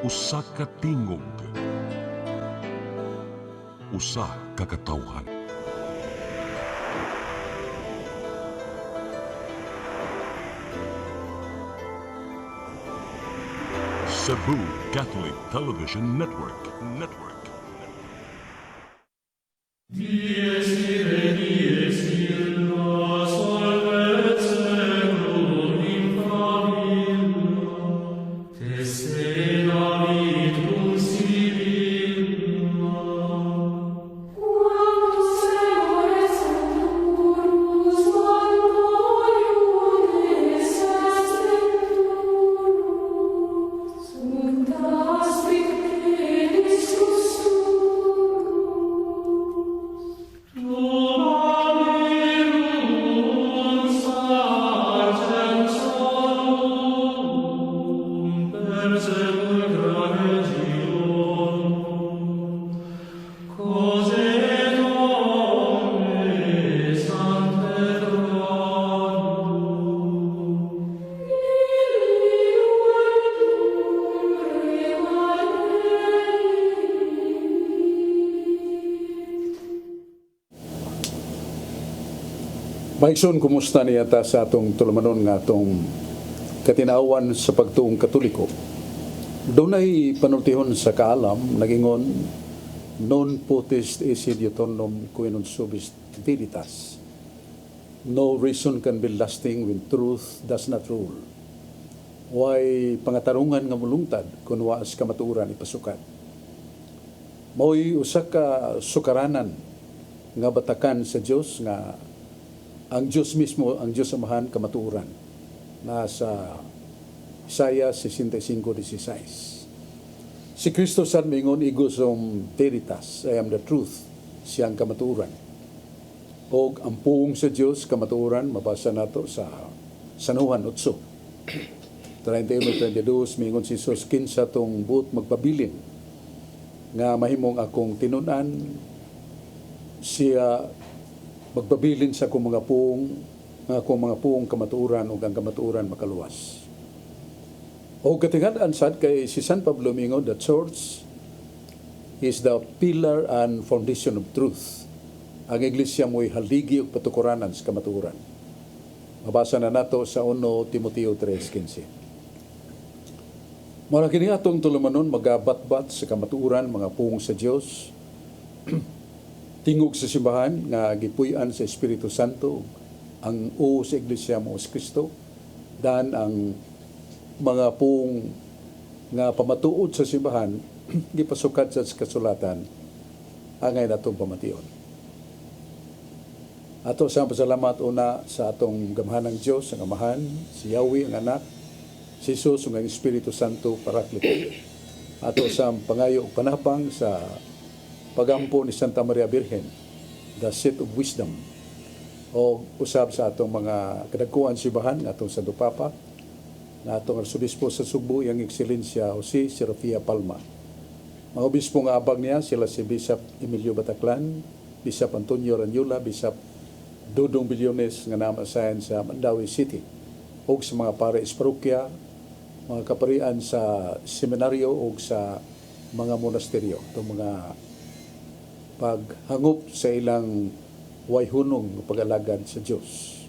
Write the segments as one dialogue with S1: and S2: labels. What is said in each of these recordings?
S1: Usa ka tingog, usa ka katawhan. Cebu Catholic Television Network.
S2: Maigsoon, kumusta niya ta sa atong tulumanon nga atong katinawan sa pagtuong Katoliko? Doon ay panultihon sa kaalam, nagingon, non potest esse diutonum qui non subis veritas. No reason can be lasting when truth does not rule. Way pangatarungan nga mulungtad kung waas kamatuuran ipasukat. Mo'y usa ka sukaranan nga batakan sa Dios nga ang Diyos mismo, ang Diyos Amahan, kamatuuran. Nasa Isaiah 65:16. Si Kristo sad mingon, ego sum veritas, I am the truth, siyang kamatuuran. O ang puong sa Diyos, kamatuuran, mabasa nato sa Sanuhan 8. 31-32, mingon si Jesus, kinsa tong buot magpabilin, nga mahimong akong tinunan, siya magpabilin sa akong mga puong kamatuuran o ang kamatuuran makaluwas. O katingadaan sad kay si San Pablo mingon, the church is the pillar and foundation of truth. Ang iglesia mo'y haligi o patukuranan sa kamatuuran. Mabasa na nato sa 1 Timoteo 3:15. Mara kini atong tulumanon magabatbat sa kamatuuran mga puong sa Dios. Tingog sa simbahan nga gipuy-an sa Espiritu Santo ang o sa iglesia mo sa Kristo dan ang mga pong nga pamatuod sa simbahan gipasukat sa kasulatan angay natong pamation. Ato sa pasalamat una sa atong gamhanang Dios, ang Amahan, si Yahweh ang Anak, si Jesus ang Espiritu Santo Paraklito. Ato sa pangayo ug panapang sa pagampo ni Santa Maria Virgen, the seat of wisdom, o usab sa atong mga kadagkuan sibahan, atong Santo Papa, na atong Arsobispo sa Subo, yung Ekselensya Jose Serafia Palma. Mga obispo nga abag niya, sila si Bishop Emilio Bataclan, Bishop Antonio Ranyula, Bishop Dudong Bilyones nga namasayan sa Mandawi City, o sa mga pares parokya, mga kaparian sa seminaryo o sa mga monasteryo, itong mga paghangop sa ilang wayhunong pag-alagad sa Diyos.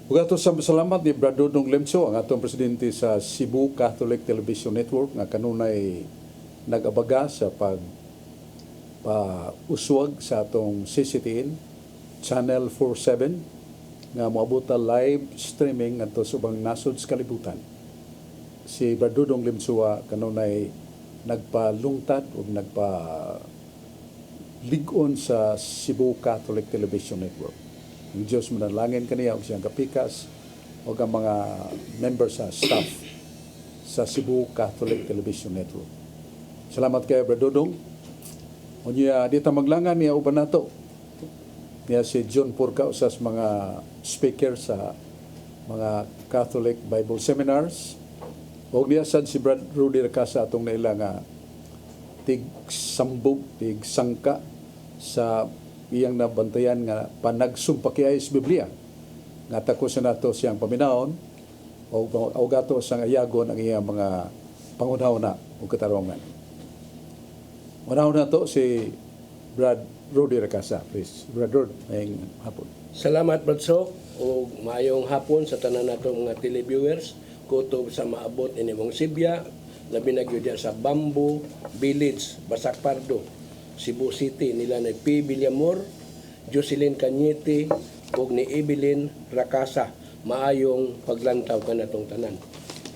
S2: Ug ato sa salamat ni Brad Dudong Lemso, ang atong presidente sa Cebu Catholic Television Network, nga kanunay nag-abaga sa pag-uswag sa atong CCTN, Channel 47, nga moabuta live streaming ato sa ubang nasod sa kalibutan. Si Brad Dudong Lemso kanunay nagpalungtad o ligon sa Cebu Catholic Television Network. Ang Diyos manalangin kaniya o siyang kapikas o ang mga members sa staff sa Cebu Catholic Television Network. Salamat kayo, Brad Dudong. O niya, dito maglangan niya uban nato. Niya si John Purka, usas mga speaker sa mga Catholic Bible Seminars. O niya sad si Brad Rudy Racasa atong naila nga tig-sambog, tig-sangka sa iyang nabantayan nga panagsumpa-kiay sa Biblia. Nga tako sa nato siyang paminaon o gato sang ayagon ang iyang mga pangunahuna o katarungan. Unahuna to si Brad Rudy Racasa, please. Brad Rod, ngayong hapon.
S3: Salamat Bradsok o maayong hapon sa tanan nato mga televiewers kutob sa maabot inimong Sibya labi na gyud sa Bamboo Village, Basak Pardo, Cebu City nila ni P. Villamor, Jocelyn Cañete ug ni Evelyn Racasa. Maayong paglantaw kanatong tanan.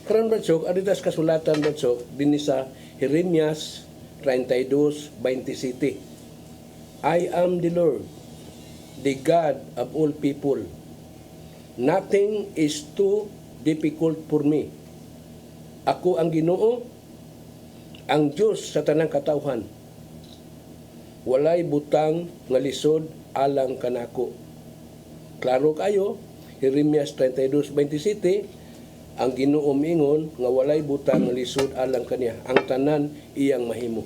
S3: Karon Bradsok adidas kasulatan Bradsok dinhi sa Jeremias 32:27. I am the Lord, the God of all people. Nothing is too difficult for me. Ako ang Ginoo, ang Diyos sa tanang katawhan. Walay butang nga lisod alang kanako. Klaro kayo, Jeremias 32:27, ang Ginoo mingon nga walay butang nga lisod alang kaniya, ang tanan iyang mahimo.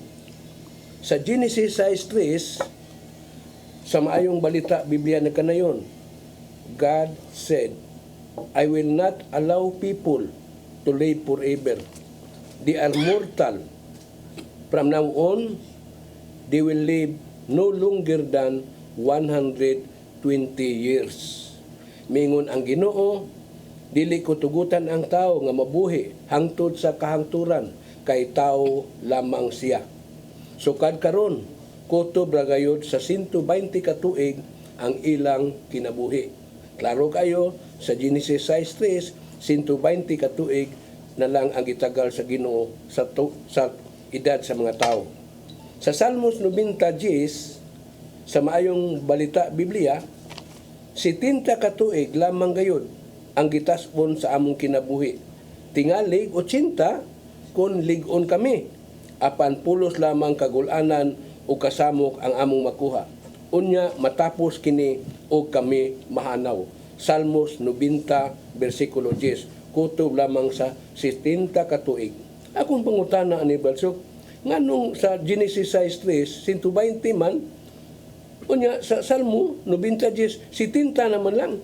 S3: Sa Genesis 6:3, sa maayong balita Biblia na kanayon, God said, I will not allow people to live forever. They are mortal. From now on, they will live no longer than 120 years. Mingon ang Ginoo, dili ko tugutan ang tao nga mabuhi hangtod sa kahangturan, kay tao lamang siya. Sukad karon, kutob ra gayud sa 120 ka tuig ang ilang kinabuhi. Klaro kayo, sa Genesis 6:3, 120 ka tuig na lang ang gitagal sa Ginoo sa edad sa mga tao. Sa Salmos 90:10, sa maayong balita Biblia, 70 ka tuig lamang gayud ang gitasbon sa among kinabuhi. Tingalig 80 kun lig-on kami. Apan pulos lamang kagulanan o kasamok ang among makuha. Unya matapos kini o kami mahanaw. Salmos 90 versikulo 10. Kutob lamang sa 70 ka tuig. Akong pangutana ani Balsok, nganong sa Genesis 6:3 120 man, unya sa Salmo 90 70 naman lang.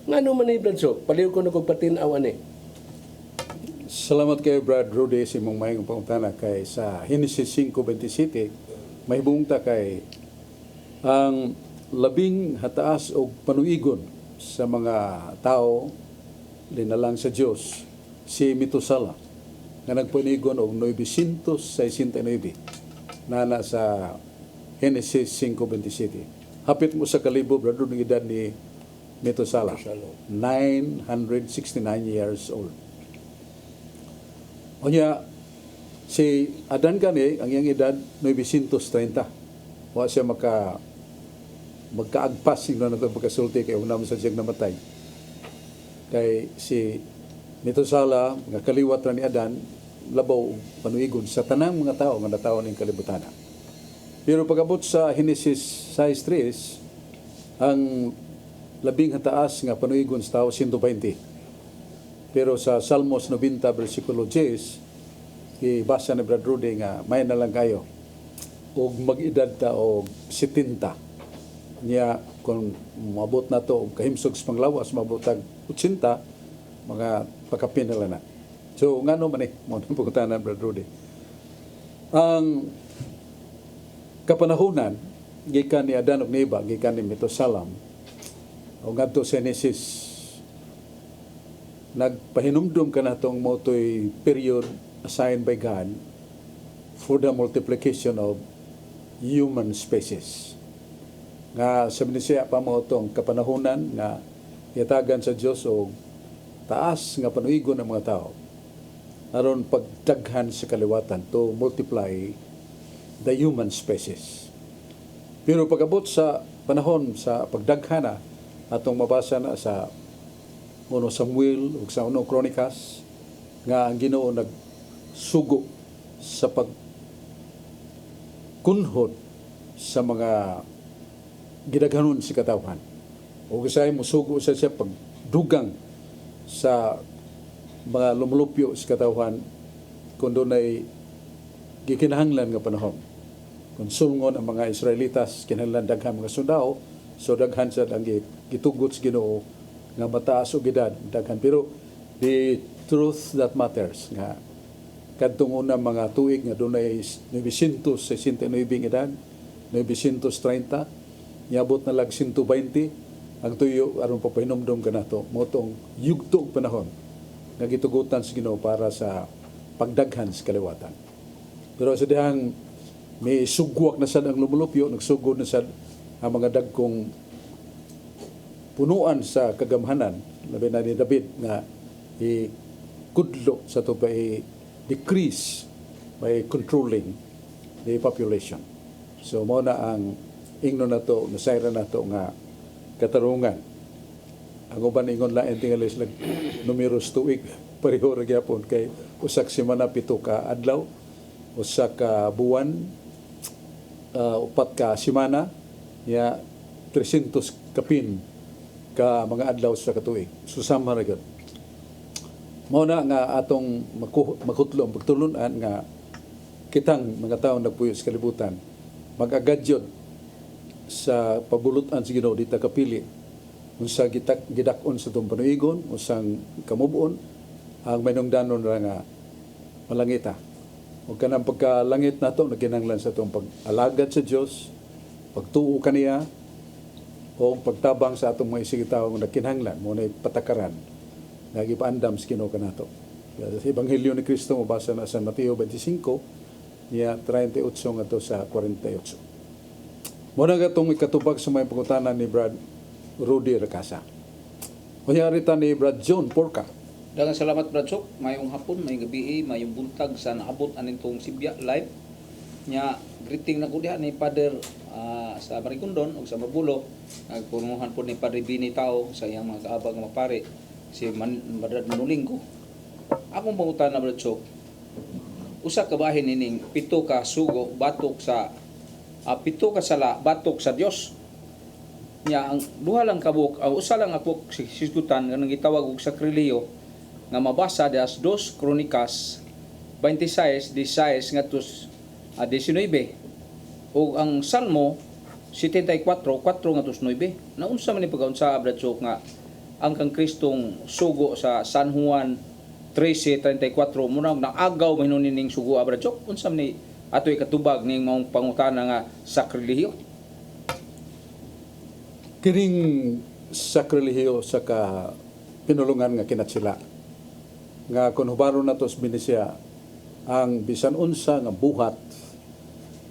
S3: Ngano man ni Balsok? Paliw ko na kog patinaw ani.
S2: Salamat kay Brad Rudy sa imong mayong pangutana kay sa Genesis 5:27 may bungta kay ang labing hataas o panuigon sa mga tao linalang sa Dios si Metusala nga nagpanigon og 969 nana sa Genesis 5:27. Hapit mo sa kalibo Brad Rudy ng edad ni Metusala, 969 years old. Onya, si Adan kani, ang iyang edad, 930. Wa siya magkaagpas yung na pagkasulti kay unam sa siyang namatay. Kay si Metusala, nga kaliwat ra ni Adan, labaw panuigon sa tanang mga tao nga natawo ning kalibutan. Pero pag-abot sa Genesis 6:3, ang labing hataas nga panuigon sa tao 120. Pero sa Salmos 90 versikulo 10, ibasa ni Brad Rudy nga may na lang kayo og mag-edad ta og 70. Niya kung mabot na to og kahimsog sa panglawas mabot tag 80, mga pakapin na. So ngano man mo nang pagutanan Brad Rudy. Ang kapanahunan gikan ni Adan ug ni Eva gikan ni Metusala o ngadto sa Genesis nagpahinumdum ka na itong motoy period assigned by God for the multiplication of human species. Nga sabi siya pa mo itong kapanahunan nga yatagan sa Diyos o taas nga panuigon ng mga tao aron pagdaghan sa kaliwatan to multiply the human species. Pero pag-abot sa panahon sa pagdaghana atong mabasa na sa Uno Samuel ug sa Uno Kronikas nga ang Ginoo nagsugo sa pagkunhod sa mga gidaghanon sa katawhan. O kasay mo sugo sa siya pagdugang sa mga lumulupyo sa katawhan kung doon ay gikinahanglan nga panahon. Kung sulngon ang mga Israelitas kinahanglan daghan mga sundao, so daghan sa ang gitugot sa Ginoo nga mataas og edad daghan. Pero the truth that matters nga kadtong una mga tuig nga dunay 969 edad, 930, niabot na lag 120 ang tuyo aron papahinomdom kanato mo tong yugtong panahon nga gitugutan sa Ginoo para sa pagdaghan sa kaliwatan. Pero sa dihang may sugwak na sad ang lumulupyo, nagsugod na sad ang mga dagkong punuan sa kagamhanan, labi na ni David nga i-kudlo sa ito pa i-decrease by controlling the population. So mo na ang ingno na to, nasayra na to nga katarungan. Ang uban ingon lain tingali sila numerous tuig pareho ra gyapon kay usak semana 7 ka adlaw, usak ka buwan, upat ka semana, ya 300 kapin ka mga adlaw sa katuig. Susama ra gyud. Mao na nga atong makutlo ang pagtulunan nga kitang mga tawo nagpuyo sa kalibutan mag-agadyod sa pabulutan sa Ginoo dita kapili unsa gidakon sa tong panuigon, unsang kamubuon ang mainungdanon ra nga malangita. O kanang pagkalangit nato nagkinahanglan sa tong pag-alagad sa Dios, pagtuo kaniya, o pagtabang sa atong mga isigitaw nga nagkinahanglan mo na patakaran nga gipaandam sa Ginoo kanato. Sa Ebanghelyo ni Kristo mabasa na sa Mateo 25 niya 38 ngadto sa 48. Mo na gatong ikatubag sa mga pangutanan ni Brad Rudy Recasa. Kunyari ta ni Brad John Porca.
S4: Daghang salamat Brad Sok, mayong hapon, mayong gabi, mayong buntag sa naabot anintong Sibya live. Nya greeting na ko diha ni Father sa Marigondon ug sa Mabulo. Nagpurunguhan po ni Padre Bini Tao sa iyang mga kaabag nga mapare si Madad Manulingko. Akong pangutan na Brad Sok, usa ka bahin ining 7 ka sugo batok sa 7 ka sala batok sa Dios. Nya ang duha lang kabuk, usa lang ako sisgutan nga gitawag og sakriliyo nga mabasa das 2 Kronikas 26:16 ngadto 19 ug ang Salmo 74:4 ngadto 9. Naunsa man ni pagkaunsa Brad Sok nga ang kang Kristong sugo sa San Juan 13:34 muna naagaw mahinunin ning sugo Brad Sok. Unsa man ni atoy katubag ning maong pangutana nga sakriliyo?
S2: Kining sakrilihiyo sa ka pinulungan nga kinatsila nga kung hubaro na tos binisya ang bisan unsa nga buhat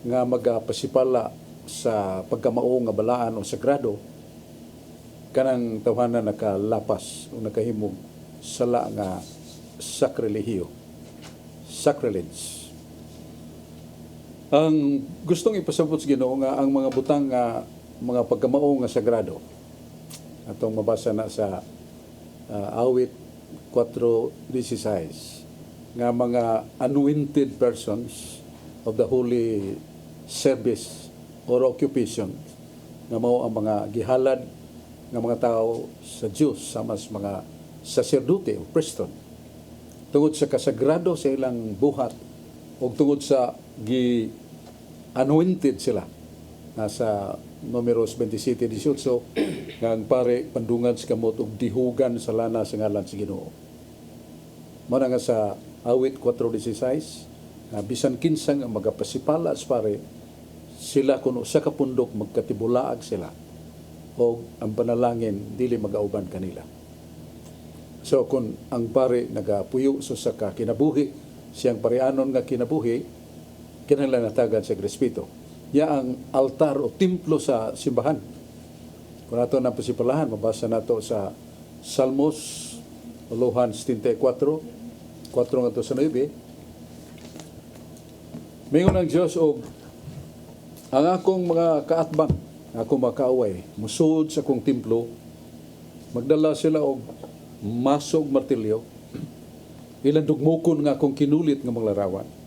S2: nga magapasipala sa pagkamao nga balaan o sagrado kanang tawhanan nakalapas o nakahimog sala nga sakrilihiyo, sacrilege. Ang gustong ipasabot sa Ginoo nga ang mga butang nga mga pagkamao nga sagrado atong mabasa na sa awit 4:16 nga mga anointed persons of the holy service or occupation nga mao ang mga gihalad nga mga tao sa Dios sama sa mga saserdote o preston tungod sa kasagrado sa ilang buhat o tungod sa anointed sila. Nasa Numeros 27:18 nga ang pare pandungan sa kamot og dihugan sa lana sa ngalan sa Ginoo. Mao nga sa awit 4:16 nga bisan kinsa nga magapasipala sa pare sila kuno sa kapundok magkatibulaag sila o ang panalangin dili magauban kanila. So kung ang pare nagapuyo sa ka kinabuhi siyang pareanon nga kinabuhi kinahanglan natagan sa respeto. Ya ang altar o templo sa simbahan. Kung nato na pasipalahan, mabasa nato sa Salmos, Uluhan 74, 4 nga sa 9. Mingon ang Diyos og ang akong mga kaatbang, akong mga kaaway, musud sa akong templo, magdala sila og maso og martilyo, ilang dugmokon nga akong kinulit nga mga larawan.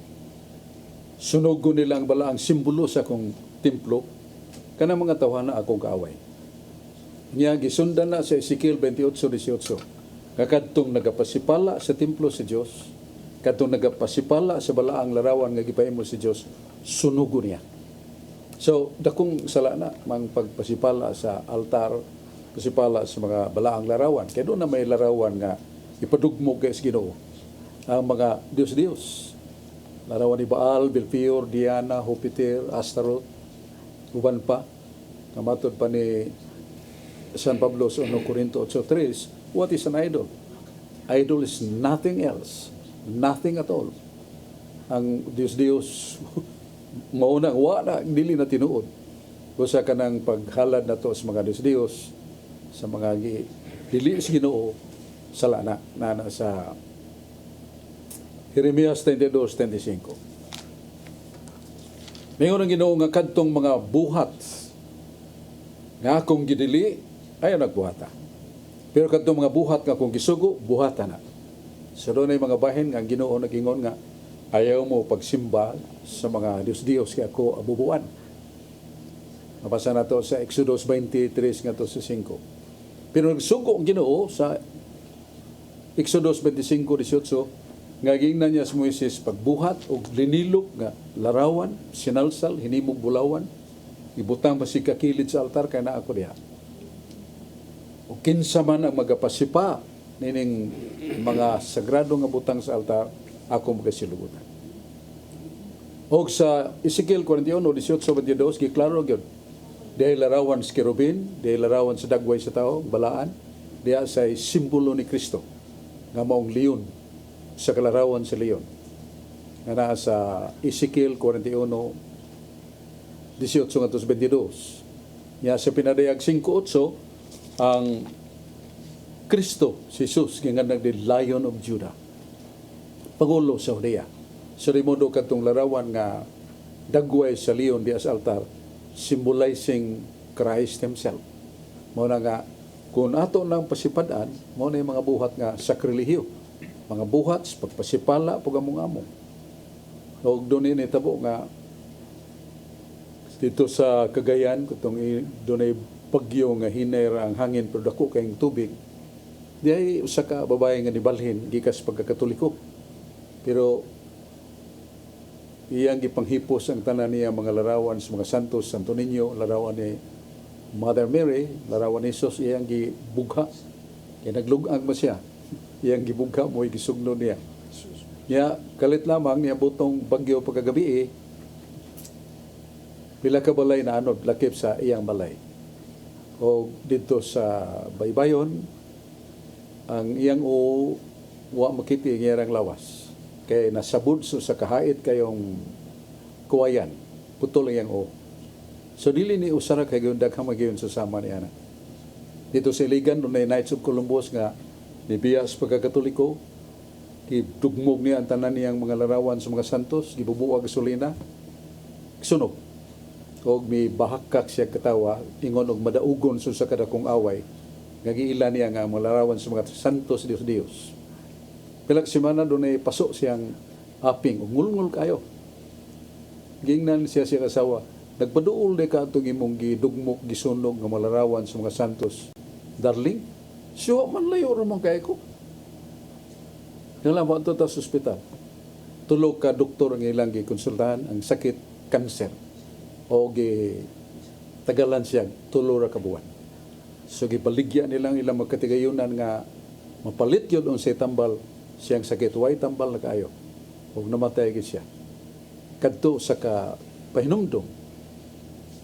S2: Sunog ko nilang balaang simbolo sa akong templo, kanang mga tawhana akong kaaway. Niya gisundan na sa Ezekiel 28:18. Kadtong nagapasipala sa templo sa Dios, kadtong nagapasipala sa balaang larawan nga gipahimo sa Dios, sunugo niya. So dakong sala na mang pagpasipala sa altar, pasipala sa mga balaang larawan. Kaya doon na may larawan nga ipadugmog kay sa Ginoo ang mga Dios-Dios. Larawan ni Baal, Belfior, Diana, Jupiter, Astaroth, uban pa. Kamatod pa ni San Pablo sa 1 Corinto 8:3, what is an idol? Idol is nothing else, nothing at all. Ang Diyos maunang wala, dili na tinuod. Usa ka ng paghalad na to sa mga Diyos sa mga dili sa Ginoo, sala na sa Jeremias 32:25. Mingon ang Ginoo nga kadtong mga buhat nga akong gidili, ayaw nagbuhata. Pero kadtong mga buhat nga akong gisugo, buhata na. So doon ay mga bahin nga ang Ginoo nagingon nga ayaw mo pagsimba sa mga Diyos kaya ako abubuan. Mabasa na to sa Exodus 23 nga to sa 5. Pero nagsugo ang Ginoo sa Exodus 25:18 nga gingnan niya sa Moises pagbuhat og linilok nga larawan, sinalsal, hinimog bulawan, ibutang masikakilid sa altar kay naa ako diha. O kinsa man ang magapasipa nining mga sagrado nga butang sa altar, ako magasilugutan. Og sa Ezekiel 41:18-22 giklaro gyud. Dahil larawan sa kerubin, dahil larawan sa dagway sa tao, balaan, diya sa simbolo ni Kristo nga maong leon, sa kalarawan sa leon. Nga naa sa Ezekiel 41:18-22. Ya sa pinadayag 5:8 ang Kristo, si Jesus, nga nagdi Lion of Judah. Pangulo sa Judea. Sa rimondo katong larawan nga dagway sa leon diya sa altar, symbolizing Christ Himself. Mao na nga, kung ato nang pasipadaan, mao na yung mga buhat nga sakrilehiyo. Mga buhat, pagpasipala, pagamong-among. O doon ni tabo nga, dito sa Cagayan, kung doon ay bagyo nga hinay ang hangin, pero dako kayong tubig, di ay usa ka babae nga nibalhin, gikas pagkakatoliko. Pero, iyang gipanghipos ang tanan niya mga larawan sa mga santos, Santo Niño, larawan ni Mother Mary, larawan ni Jesus, iyang gibugha. Kaya naglugag mo siya. Iyang gibugha mo, gisugno niya. Niya, kalit lamang niya butong bagyo pagkagabi pila ka balay na anod, lakip sa iyang balay. O dito sa Baybayon, ang iyang wa makiti ang iyang lawas. Kaya nasabud sa kahait kayong kuwayan. Putol ang iyang So dili ni usara kay gyud daghang magyon sa sama niya na. Dito sa Iligan dunay Knights of Columbus nga nibiyas pagkakatoliko, gidugmog niya ang tanan niyang mga larawan sa mga santos, gibubuwag gasolina, sunog. Og may bahakak siya katawa, ingon og madaugon sa kadakong away, nga giila niya nga mga larawan sa mga santos Dios. Pilak semana doon ay paso siyang aping, ngul-ngul kayo. Gingnan siya kasawa, nagpaduol de ka itong imong gidugmok, gisunog, nga malarawan sa mga santos. Darling, siya man layo ramang kaya ko. Nalang ito sa ospital. Tulog ka doktor ang ilang gikonsultahan, ang sakit, cancer. O tagalan siya, tulora ka buwan. So gibaligya nilang ilang magkatigayunan nga mapalit yun ang say tambal, siyang sakit, way tambal na kayo. Huwag namatay siya. Kadto sa pahinumdom,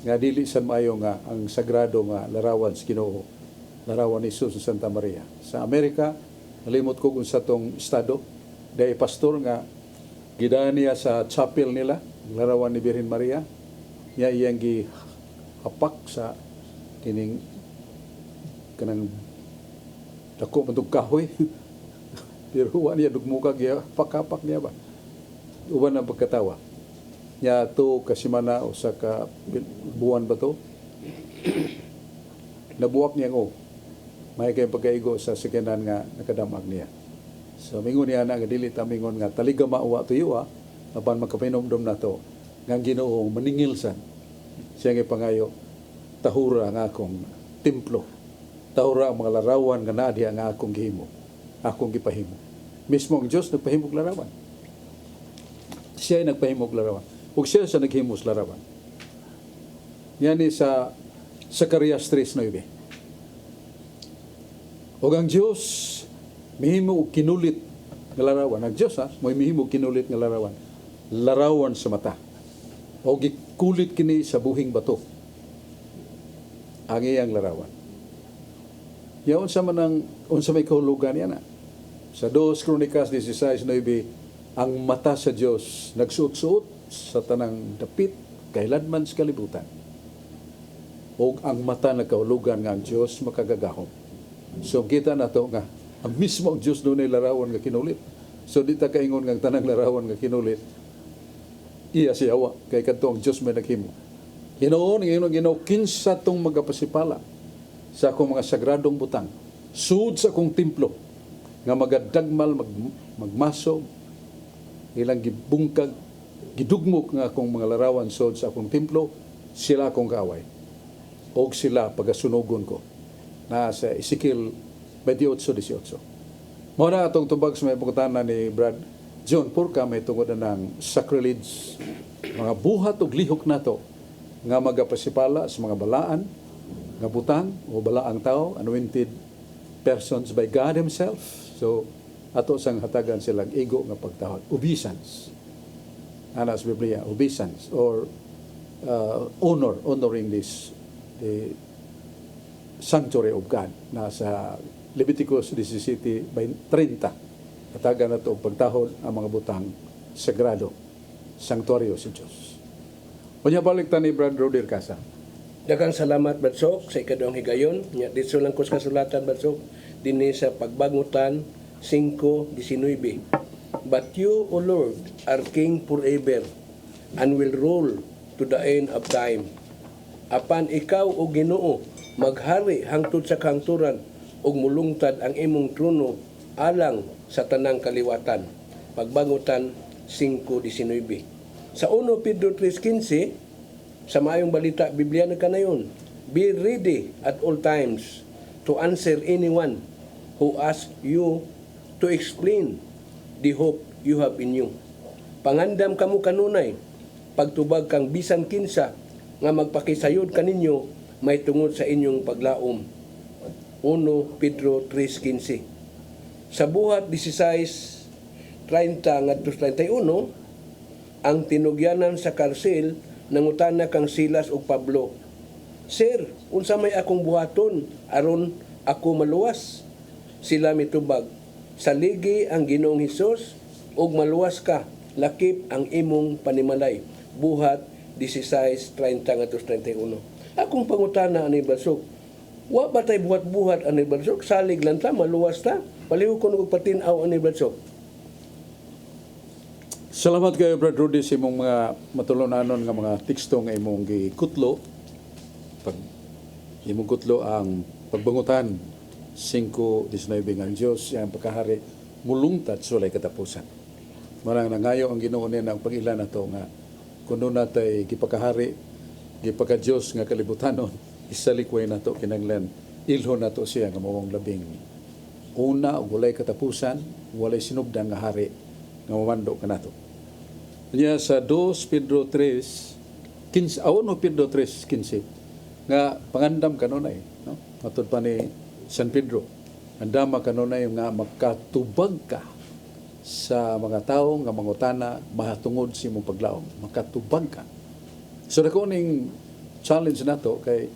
S2: nga dili san maayo nga ang sagrado nga larawan sa Ginoo, larawan ni Jesus sa Santa Maria. Sa Amerika, nalimot ko kung sa tong estado, dahil pastor nga, gidaan niya sa chapel nila, larawan ni Birhen Maria, niya iyang gihapak sa kining kanang dako matug kahoy. Pero huwa niya dugmukag niya, pakapak niya ba? Uban ang pagkatawa. Niya to kasimana o sa buwan ba to? Nabuwak niya may kayong pagkaigo sa sikinan nga nakadamag niya. So mingon niya na nga dili ta mingon nga taliga mauwa tuyo apan makapinomdom na to nga Ginoo maningil san siya nga pangayo tahura nga akong templo, tahura ang mga larawan nga nadia nga akong gihimo, akong gipahimo. Mismo ang Dios nagpahimog larawan, siya ay nagpahimog larawan ug siya sa naghimos larawan. Yan sa Zacarias 3:9. O ang Diyos, mihimo og kinulit nga larawan. Ang Diyos, may mihimo og kinulit nga larawan. larawan sa mata o gikulit kini sa buhing bato ang iyang larawan. Ya unsa man ang unsa may kahulugan yana. Sa 2 Kronikas 16:9, ang mata sa Dios nagsuot-suot sa tanang dapit kailanman sa kalibutan. O ang mata nagkahulugan nga ang Dios makagagahom. So kita nato nga ang mismo ang Dios dunay larawan nga kinulit. So di ta kaingon nga ang tanang larawan nga kinulit iya siyawa kay kadto ang Dios may naghimo. Hinoon Ginoo kinsa tong magapasipala sa akong mga sagradong butang sud sa akong templo nga magadagmal magmasog ilang gibungkag gidugmok nga akong mga larawan sud sa akong templo, sila akong kaaway og sila pagasunugon ko na sa Ezekiel 28:18. Mao na atong tubag sa may pangutana ni Brad John Purka may tungod na ng sacrilege, mga buhat og lihok nato nga magapasipala sa mga balaan nga butang o balaang tao, anointed persons by God Himself. So ato sang hatagan silang ego nga pagtahod, obeisance. Ana sa Biblia, obeisance or honoring this the sanctuary of God na sa Leviticus 17:30. Hatagan nato og pagtahod ang mga butang sagrado, sanctuaryo sa Dios. Unya balik ta ni Brad Roder Casa.
S3: Daghang salamat Badsok sa ikaduhang higayon. Nya dito lang ko sa kasulatan Badsok dinhi sa Pagbangutan 5:19. But you, O Lord, are King forever and will rule to the end of time. Apan ikaw, O Ginoo, maghari hangtod sa kahangturan ug mulungtad ang imong trono alang sa tanang kaliwatan. Pagbangutan 5:19. Sa 1 Pedro 3:15, sa maayong balita, Biblia na kanayon, be ready at all times to answer anyone who asks you to explain the hope you have in you. Pangandam kamo kanunay, pagtubag kang bisan kinsa nga magpakisayod kaninyo may tungod sa inyong paglaom. 1 Pedro 3:15. Sa buhat 16:30 ngadto 31, ang tinugyanan sa karsel nangutana kang Silas ug Pablo, Sir, unsa may akong buhaton aron ako maluwas? Sila mitubag, saligi ang Ginoong Hesus ug maluwas ka, lakip ang imong panimalay. Buhat 16:30 ngadto 31. Akong pangutana ani Badsok, wa ba tay buhat-buhat ani Badsok? Salig lang ta, maluwas ta. Paliw ko og patin-aw ani Badsok.
S2: Salamat kayo Brad Rudy sa imong mga matulunanon nga mga teksto nga imong gikutlo. Pag imong kutlo ang Pagbangutan 5:19 ang Dios yang pagkahari mulungtad sulay katapusan. Marang nangayo ang Ginoo ni ang pag-ilan nato nga kuno natay gipakahari gipaka Dios nga kalibutanon isalikway nato kinahanglan ilhon nato siya nga mawong labing una ug walay katapusan, walay sinubdan nga hari nga mamando kanato. Nya sa 2 Pedro 3:15 no Pedro 3:15 nga pangandam kanunay no matud pa ni San Pedro andama kanunay nga makatubag ka sa mga tao nga mangutana mahatungod sa imong paglaom, makatubag ka. So dako ning challenge nato kay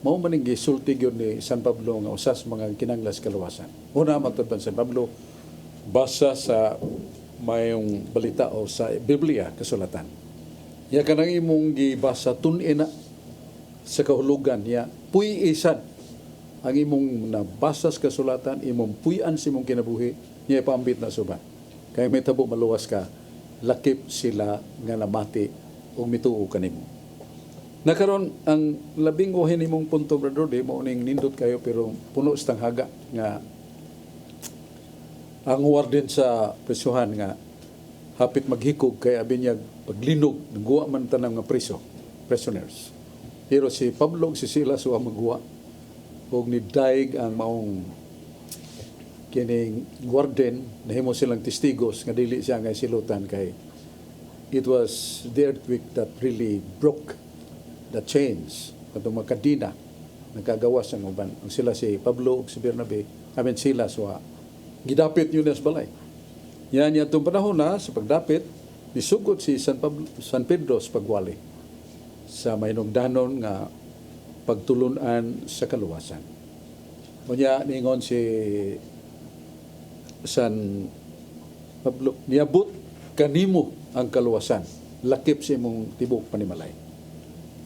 S2: mao man ning gisulti gyud ni San Pablo nga usas mga kinanglas kaluwasan. Una matud pa San Pablo basa sa mayong balita o sa Biblia kasulatan. Ya kanang imong gibasa tun-ina sa kahulugan niya puy-isan ang imong nabasa sa kasulatan, imong puy-an sa imong kinabuhi niya ipaambit na suba. Kaya may tabo maluwas ka, lakip sila nga namati o mituo kanimo. Nakaroon ang labing uhin imong punto brother di mo ning nindot kayo pero puno sa tanghaga nga ang warden sa presyuhan nga hapit maghikog kay abinyag paglinog nagguwa man tanang nga prisoners. Pero si Pablo si Silas wa magguwa og ni daig ang maong kining warden nahimo silang testigos nga dili siya nga silutan kay it was the earthquake that really broke the chains katong makadina nagagawas ang uban ang sila si Pablo ug si Bernabe Silas wa gidapit yun sa balay yan yatong panahon na sa pagdapit nisugod si San Pedro sa pagwali sa mahinungdanon nga pagtulunan sa kaluwasan. Unya ningon si San Pablo, niabot kanimo ang kaluwasan, lakip sa imong tibok panimalay.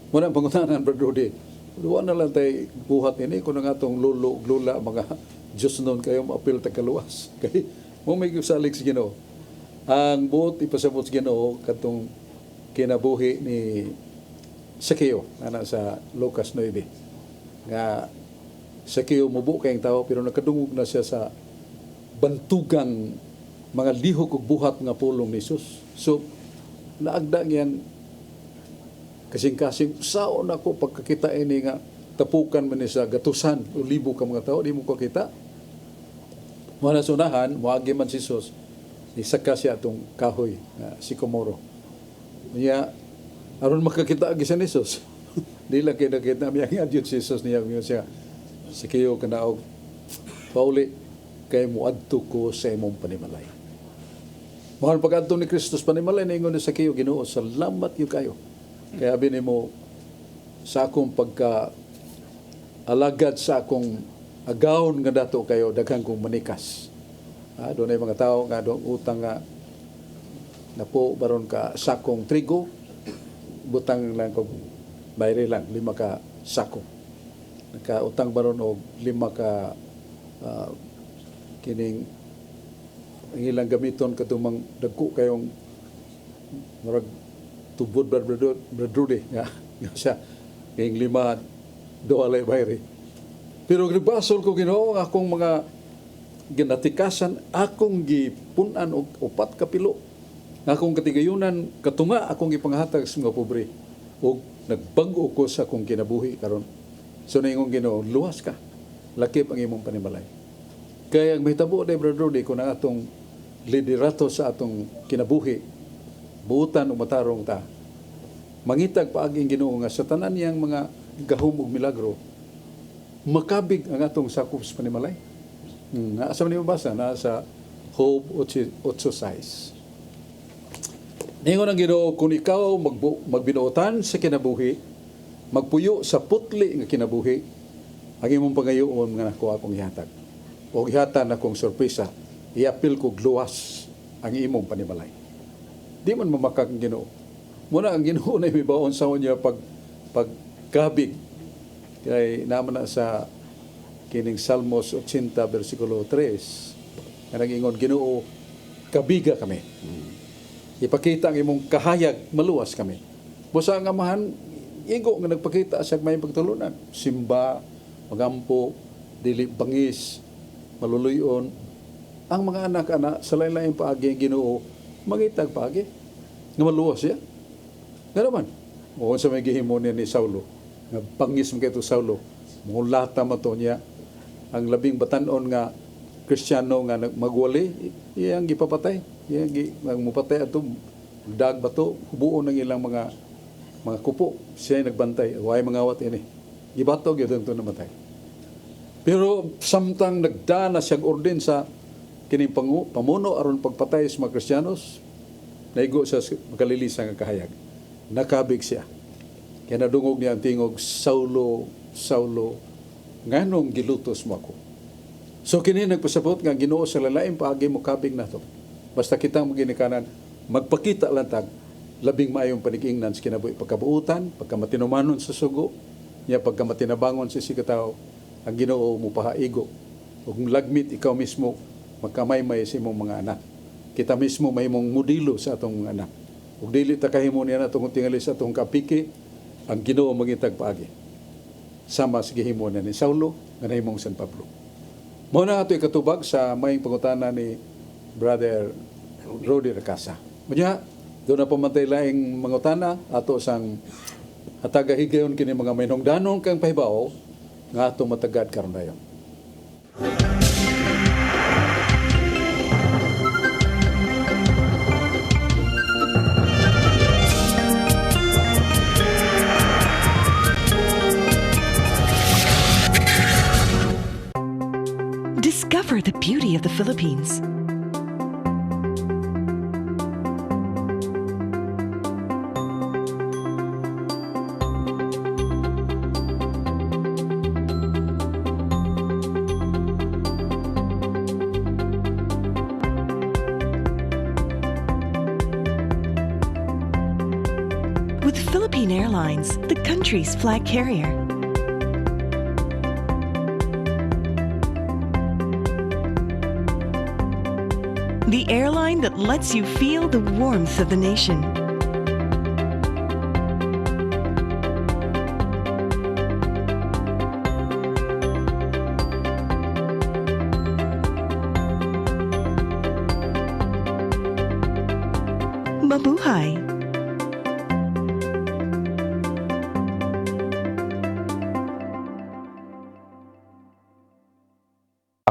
S2: Muna ang pangutanan, Brother Rudy, luwa na lang tayo buhat ini kung nga itong lulo, lula, mga Diyos noon kayo maapil ta kaluwas. Kaya mo may salig sa Ginoo. Ang buot ipasabot sa Ginoo katong kinabuhi ni Sakeo ana sa Lucas 9. Nga Sakeo mubo kayong tao pero nakadungog na siya sa bantugang mga lihok ug buhat nga pulong ni Jesus. So naagda niyan kasing-kasing saon ako pagkakita ini nga tapukan man ni sa gatusan o libo ka mga tao di mo ko kita. Wala sunahan moagi man si Jesus isaka siya atong kahoy na sikomoro. Niya aron makakita agi sa Jesus. Di lang kay nakita niya nga Dios Jesus niya siya sikiyo kanaog pauli kay muadto ko sa imong panimalay. Mahal pag-adto ni Kristus panimalay na ingon sa kiyo Ginoo, salamat yu kayo. Kaya abin mo sa akong pagka alagad sa akong agawon nga dato kayo daghang kong manikas. Doon ay mga tao nga doon utang nga na po baron ka sakong trigo butang lang ko bayri lang 5 ka sako. Nakautang baron og 5 ka kining ang ilang gamiton katumang dagko kayong marag tubod Brother nga siya kayong 5 doalay bayri. Pero nagbasol ko Ginoo akong mga ginatikasan akong gipunan og 4 ka pilo. Akong katigayunan katunga akong ipanghatag sa mga pobre og nagbag-o ko sa akong kinabuhi karon. So naingon Ginoo, luwas ka. Lakip ang imong panimalay. Kaya ang mahitabo day Brother Rudy kung ang atong liderato sa atong kinabuhi buutan o matarong ta mangitag paaging Ginoo nga sa tanan niyang mga gahom ug milagro makabig ang atong sakop sa panimalay. Asa man mabasa na sa Job 8:6. Ningon ang Ginoo kung ikaw magbinuotan sa kinabuhi, magpuyo sa putli nga kinabuhi, ang imong pangayoon nga nako akong ihatag. O ihatan akong sorpresa, iapil ko luwas ang imong panimalay. Di man mamakak ang Ginoo. Muna ang Ginoo na imibaon sa niya pagkabig. Kaya naman na sa kining Salmos 80 versikulo 3, nga nag-ingon Ginoo, kabiga kami. Ipakita ang imong kahayag, maluwas kami. Busa ang amahan, igo nga nagpakita sa may pagtulunan. Simba, magampo, dili bangis, maluluyon. Ang mga anak-anak sa lain-lain paagi ang Ginoo, mangitag paagi. Nga maluwas siya. Nga naman, o sa may gihimo niya ni Saulo, nga bangis mo kayo Saulo, mungulata mo to niya, ang labing batanon nga Kristiyano nga magwali, iyang gipapatay. Iyang mupatay ato, dag bato, hubuon ng ilang mga kupo. Siya nagbantay, huwag mga awat ini. Gibatog yun ito namatay. Pero samtang nagdana siyang orden sa kining pamuno aron pagpatay sa mga Kristiyanos, naigo sa makalilisan ng kahayag. Nakabig siya. Kaya nadungog niya ang tingog, Saulo, Saulo, nganong gilutos mo ako? So kini nagpasabot nga Ginoo sa lalaing paagi mo kabig na to. Basta kitang maginikanan, magpakita lang tag labing maayong panig-ingnan sa kinabuhi pagkabuutan, pagkamatinumanon sa sugo, niya pagkamatinabangon sa sikataw, ang Ginoo mo pahaigo. Ug lagmit ikaw mismo magkamaymay sa imong mga anak. Kita mismo may mong modelo sa atong mga anak. Ug dili ta kahimo niya natong tingali sa atong kapiki, ang Ginoo magitag paagi. Sama sa gihimo na ni Saulo nga nahimong San Pablo. Mao na ato ikatubag sa mayong pangutana ni Brother Rudy Racasa. Manya, doon na pamantay laing mangutana ato sang hatagahigayon kini mga mainungdanon kang pahibaw nga ato matagad karon dayon.
S5: Discover the beauty of the Philippines. Philippine Airlines, the country's flag carrier. The airline that lets you feel the warmth of the nation. Mabuhay!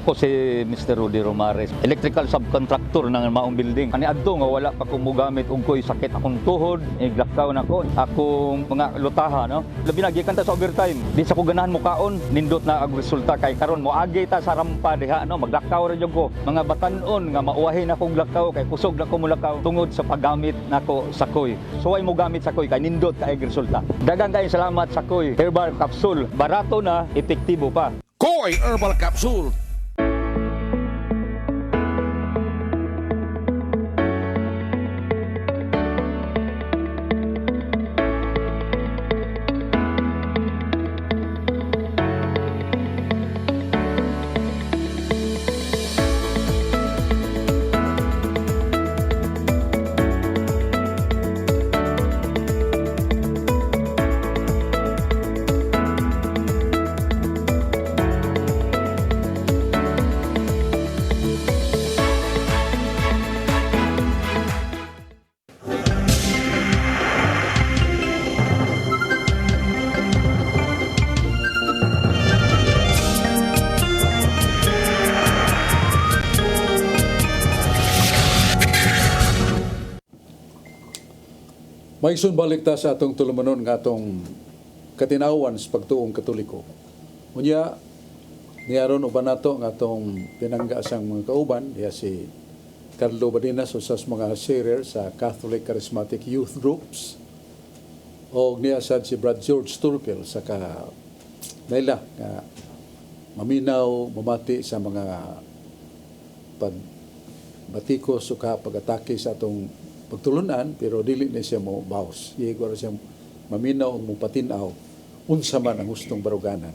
S6: Ako si Mr. Rudy Romares, electrical subcontractor ng maong building. Ani adto nga wala pa ko mogamit og ko'y sakit akong tuhod, iglakaw na ko. Akong mga lutaha, no? Labi na gikan ta sa overtime. Di sa ko ganahan mo kaon, nindot na ang resulta kay karon mo agi ta sa rampa diha, no? Maglakaw ra jud ko. Mga batan-on nga mauwahin akong lakaw kay kusog na ko mulakaw tungod sa paggamit nako sa koy. So ay mo gamit sa koy kay nindot kay resulta. Daghang kay salamat sa koy. Herbal capsule, barato na, epektibo pa.
S7: Koy Herbal Capsule.
S2: Maisun balik ta sa atong tulumanon nga atong katinawan sa pagtuong Katoliko. Unya, niyaron uban nato nga atong pinangga sang mga kauban, diya si Carlo Badinas, usas mga sharer sa Catholic Charismatic Youth Groups. O niya sad si Brad George Turpel sa naila nga maminaw, mamati sa mga pagbatikos o pag-atake sa atong pagtulunan, pero dili na siya mo bawas. Iego ra siya maminaw mo patinaw unsa man ang gustong baruganan.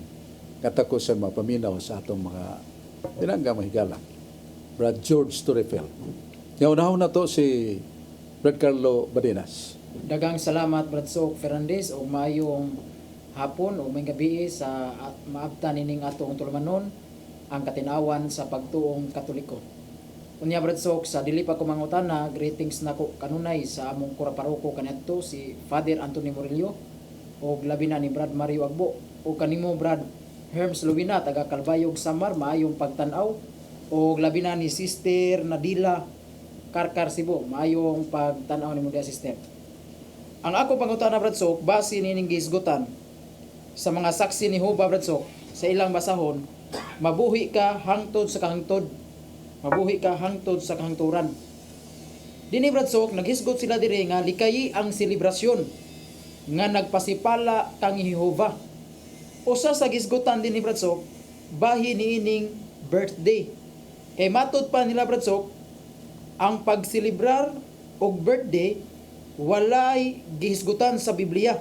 S2: Katako sa mapaminaw sa atong mga pinangga mahigala. Brad George Turpel. Yaunahon na to si Brad Carlo Badinas.
S8: Dagang salamat Brad Sok Fernandez o mayong hapon o may gabi sa maabtan ining atong tulumanon ang katinawan sa pagtuong Katoliko. Unya Brad Sok, sa dili pa ko mangutana, greetings nako kanunay sa among kuraparoko kaniadto si Father Anthony Murillo o labi na ni Brad Mario Agbo o kanimo Brad Herms Luwina taga Calbayog Samar, maayong pagtan-aw o labi na ni Sister Nadila Karkar Cebu, maayong pagtan-aw nimo dia sister. Ang ako pangutana Brad Sok, base nining gisgutan sa mga saksi ni Jehova Brad Sok, sa ilang basahon, mabuhi ka hangtod sa kahangtod. Mabuhi ka hangtod sa kahangturan. Dini Brad Sok, naghisgot sila diri nga likayi ang selebrasyon nga nagpasipala kang Jehova. Usa sa gisgutan dinhi Brad Sok, bahin niining birthday. Kay matud pa nila Brad Sok, ang pagselebrar og birthday walay gihisgutan sa Biblia.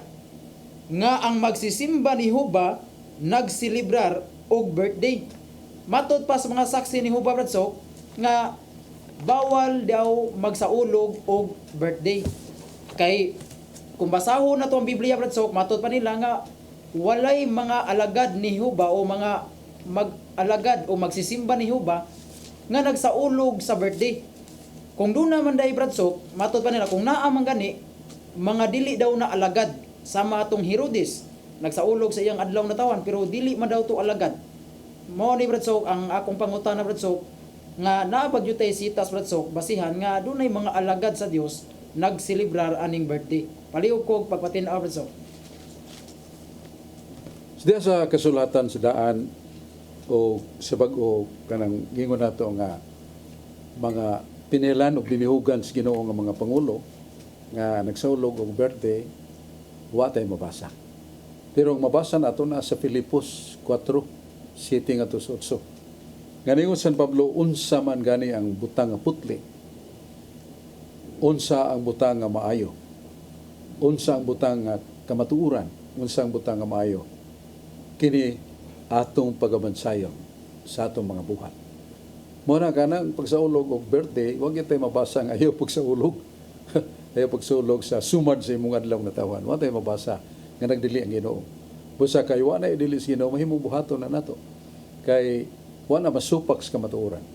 S8: Nga ang magsisimba ni Jehova nagselebrar og birthday. Matud pa sa mga saksi ni Jehova Brad Sok, nga bawal daw magsaulog og birthday. Kay kung basahon na to ang Biblia Brad Sok, matud pa nila nga walay mga alagad ni Jehova o mga mag-alagad o magsisimba ni Jehova nga nagsaulog sa birthday. Kung doon naman dahil Brad Sok, matud pa nila kung naa man gani mga dili daw na alagad sama atong Herodes nagsaulog sa iyang adlaw na tawan pero dili man daw to alagad. Mao ni Brad Sok ang akong pangutana Brad Sok nga naabag yutay sitas Brad Sok basihan nga dunay mga alagad sa Dios nagselebrar aning birthday. Palihog kog pagpatin-aw Brad Sok.
S2: Diya sa kasulatan sa daan o sa bag-o kanang gingon nato nga mga pinilan o binihugan sa Ginoo nga mga pangulo nga nagsaulog og birthday, wa tay mabasa. Pero ang mabasa nato na sa Filipos 4:7 nga 8. Ganingon San Pablo, unsa man gani ang butang nga putli, unsa ang butang nga maayo. unsa ang butang nga kamatuuran, unsa ang butang nga maayo. Kini atong pagabansayon sa atong mga buhat. Muna ka na, pagsaulog o birthday, huwag tayo mabasa nga ayaw pagsaulog. Ayaw pagsaulog sa sumad sa imong adlaw na tawan. Huwag tayo mabasa nga nagdili ang Ginoo. Busa kay wa na idili sa Ginoo, mahimong buhaton na nato. Kay wa na masupak sa kamatuoran.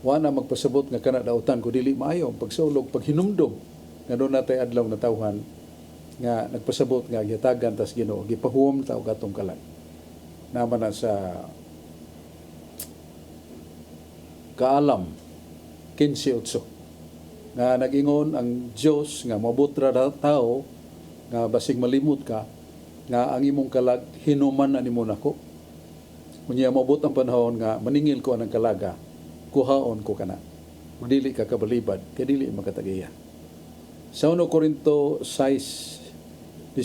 S2: Wa na magpasabot nga kana dautan ko dili maayo ang pagsaulog, paghinumdom nga doon natay adlaw na tawhan nga nagpasabot nga gitagan tas Ginoo, gipahuom ta og atong kalag. Naman na sa Kaalam 15:8 nga nag-ingon ang Dios nga mabutra ra tao nga basig malimot ka nga ang imong kalag hinuman na nimo nako. Unya mabot ang panahon nga maningil ko anang kalaga, kuhaon ko kana. Ug dili ka kabalibad, kay dili makatagiya. Sa 1 Korinto 6:19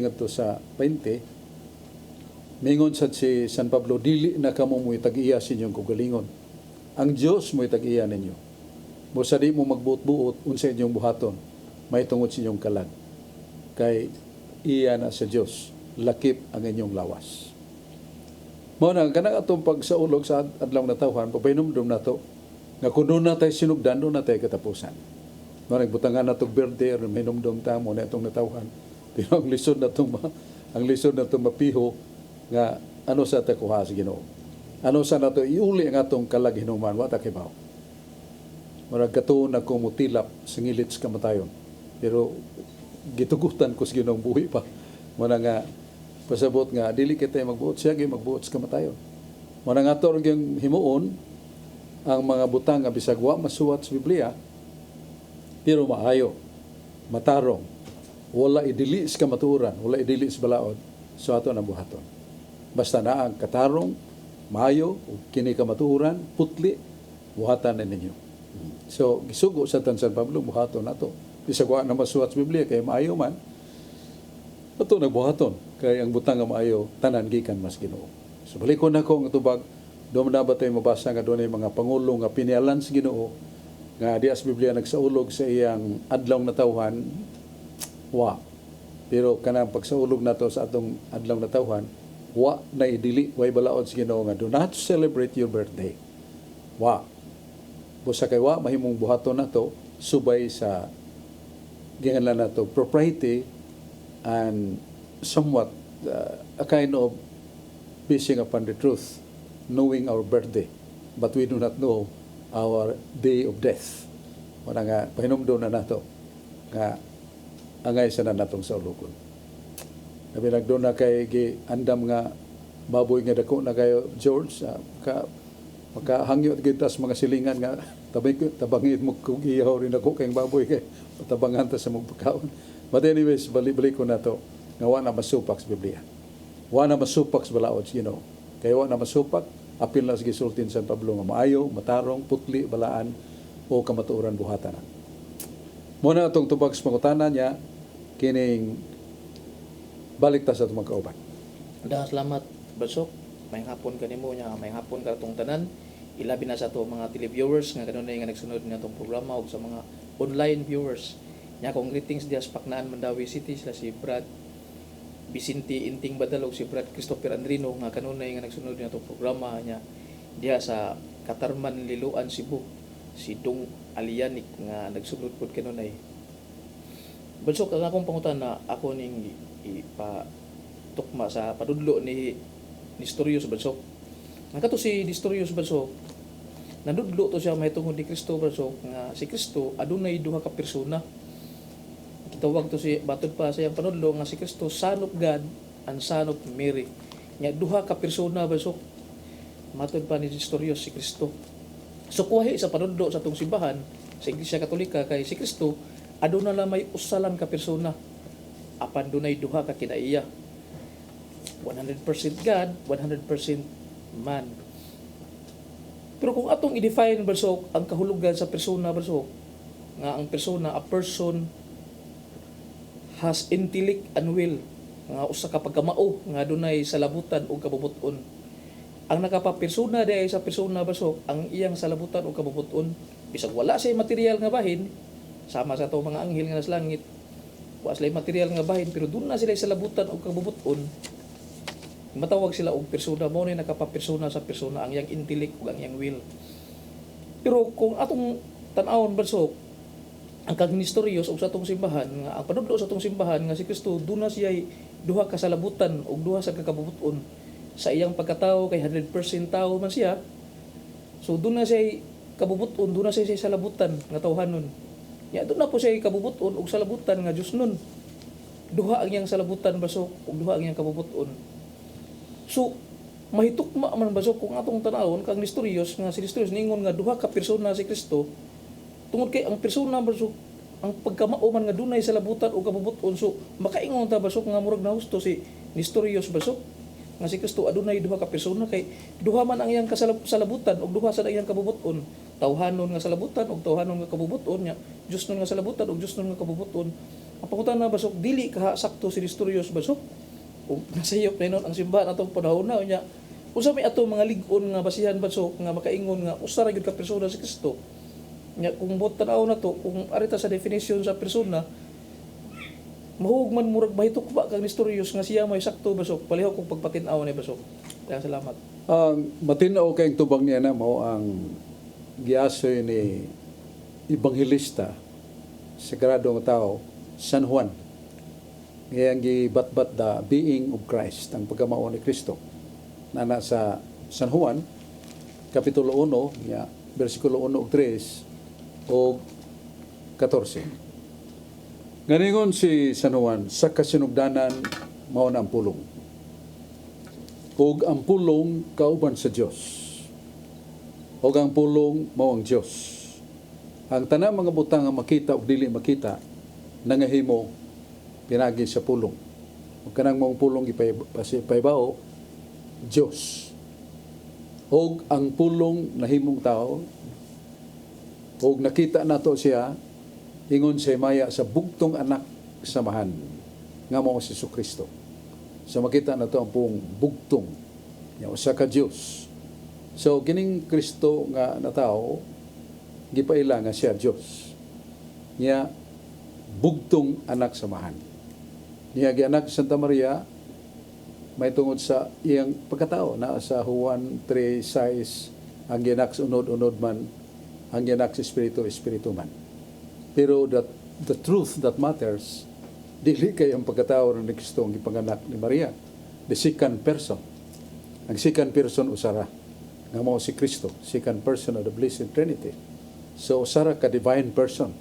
S2: ngadto sa 20, mingon sad si San Pablo, dili na kamo mo itag-iya sa inyong kagalingon. Ang Dios mo itag-iya ninyo. Busa di mo magbuot-buot unsa inyong buhaton, may tungod sa inyong kalag. Kay iya na sa Dios, lakip ang inyong lawas. Mao na kanang atong pagsaulog sa adlaw na tawhan, papainumdum nato nga kun doon na tayo sinugdan, doon na tayo katapusan. Mao nagbutangan natong birthday, may numdum ta mo na itong natawhan. Pero ang lisod natong mapiho nga ano sa ta kuha sa Ginoo. Ano sa nato iuli ang atong kalag hinuman wa ta kibaw. Murag katuon ako mutilap sa ngilit sa kamatayon. Pero gitugutan ko sa Ginoong buhi pa. Muna nga pasabot nga dili kita magbuot siya gyud magbuot sa kamatayon. Muna nga to yung himuon ang mga butang nga bisag wa masuwat sa Biblia pero maayo, matarong, wala idili sa kamatuoran, wala idili sa balaod, so ato ang buhaton. Basta na ang katarong, maayo, kini kamatuoran, putli, buhatan na ninyo. So, gisugo sa San Pablo, buhaton na to. Bisag wa na masuwat sa Biblia, kay maayo man, ito nagbuhaton. Kay ang butang nga maayo, tanan gikan mas Ginoo. So, balikon na ko ang tubag, doon na ba tayo mabasa nga doon ay mga pangulo nga pinialan sa Ginoo, nga di as Biblia nagsaulog sa iyang adlaw na tawhan, wa. Pero kanang pagsaulog nato sa atong adlaw na tawhan, wa na idili, way balaod sa Ginoo nga do not celebrate your birthday. Wa. Busa kay wa mahimong buhaton nato subay sa ginganlan nato propriety and somewhat a kind of basing upon the truth, knowing our birthday, but we do not know our day of death. Wala nga pahinumdum na nato nga angay sa na natong saulogon. Sabi nagdoon na kay andam nga baboy nga dako na kayo George, makahangyo at kita sa mga silingan nga tabangit mo kung iyaw rin ako kayong baboy kay patabangan ta sa magpakaon. But anyways, balik ko na to nga wala na masupak sa Biblia. Wala na masupak sa balaod, kaya wala na masupak, apil na sa gisultin San Pablo nga maayo, matarong, putli, balaan o kamatuoran buhatan. Muna itong tubag sa pangutana niya, kining balik ta sa itong magkauban.
S9: Dahil salamat, Basok. May hapon ka nimo niya, may hapon ka itong tanan. Ilabi na sa ito mga televiewers nga kanunay nga nagsunod na itong programa o sa mga online viewers. Nya kong greetings diya sa Paknaan, Mandawi City, sila si Brad Vicente Inting Badalog, si Brad Christopher Andrino nga kanunay nga nagsunod na itong programa niya diya sa Katarman, Liloan, Cebu, si Dong Alianik nga nagsunod po kanunay. Basok, ang akong pangutan na ako ning ipatukma sa padudlo ni Nestorius Basok. Nakato si Nestorius Basok, nadudlo to siya may tungod ni Kristo Basok nga si Kristo adunay duha ka persona. Kitawag to si batod pa sa iyang panudlo nga si Kristo Son of God and Son of Mary. Nya duha ka persona Basok. Matod pa ni Nestorius si Kristo. So kuwahi sa panudlo sa tong simbahan sa Iglesia Katolika kay si Kristo aduna lang may usa lang ka persona. Apan dunay duha ka kinaiya. 100% God, 100% man. Pero kung atong i-define Basok ang kahulugan sa persona Basok, nga ang persona, a person has intellect and will, nga usa ka pagkamao nga dunay salabutan o kabubuton. Ang nakapapersona diay sa persona Basok, ang iyang salabutan o kabubuton, bisag wala say material nga bahin, sama sa to mga anghel nga nasa langit, wa sila material nga bahin pero doon na sila sa labutan og kabubuton. Matawag sila og persona mo ni nakapapersona sa persona ang yang intellect ug ang yang will. Pero kung atong tan-awon badsok ang kagnistoryos og sa atong simbahan nga ang panudlo sa atong simbahan nga si Kristo doon na siya duha ka salabutan og duha sa kakabubuton sa iyang pagkatao kay 100% tao man siya. So doon na siya kabubuton, doon na siya salabutan nga tawhanon. Ya doon na po siya kabubuton og salabutan nga Dios nun. Duha ang iyang salabutan basok ug duha ang iyang kabubuton. So mahitukma man basok kung atong tan-awon kang Nestorios nga si Nestorios ningon nga duha ka persona si Kristo tungod kay ang persona basok ang pagkamao man nga dunay salabutan o kabubuton so makaingon ta basok nga murag na husto si Nestorios basok nga si Kristo adunay duha ka persona kay duha man ang iyang salabutan ug duha sa iyang kabubuton tawhanon nga salabutan ug tawhanon nga kabubuton nya Dios nun nga salabutan ug Dios nun nga kabubuton ang pangutana basok dili ka sakto si Nestorios basok kung nasayop na nun ang simbahan atong panahon na niya usa may ato mga lig-on nga basihan basok nga makaingon nga usa ra gyud ka persona si Kristo nya kung buot tan-aw na to kung arita sa definition sa persona mahugman murag mahitok ba kang Nestorios nga siya may sakto basok palihok kung pagpatin-aw ni basok kaya salamat.
S2: Matinaw kayong tubang niya na mo ang giasoy ni Ebanghelista Sagradong Tao San Juan ngayang gibatbat the being of Christ ang pagkamao ni Kristo na nasa San Juan kapitulo 1 ya bersikulo 1 ug 3 o 14. Nganingon si San Juan sa kasinugdanan mao na ang pulong. Ug ang pulong kauban sa Dios. Ug ang pulong mao ang Dios. Ang tanang mga butang nga makita ug dili makita nangahimo pinagi sa pulong. Ug kanang mong pulong ipaybaw Dios. Ug ang pulong nahimong tao ug nakita nato siya ingon sa maya sa bugtong anak samahan nga mao si Kristo. So makita nato ang pong bugtong nya usa ka Dios. So kining Kristo nga na tao gipaila nga siya Dios. Nya bugtong anak samahan. Niya gianak Santa Maria may tungod sa iyang pagkatao na sa Juan 3:6 ang gianak sa unod-unod man ang gianak sa espiritu man. Pero the truth that matters dili kay ang pagkatao ni Kristo ang gipanganak ni Maria, the second person. Ang second person usara nga mao si Kristo, second person of the Blessed Trinity. So usara ka divine person,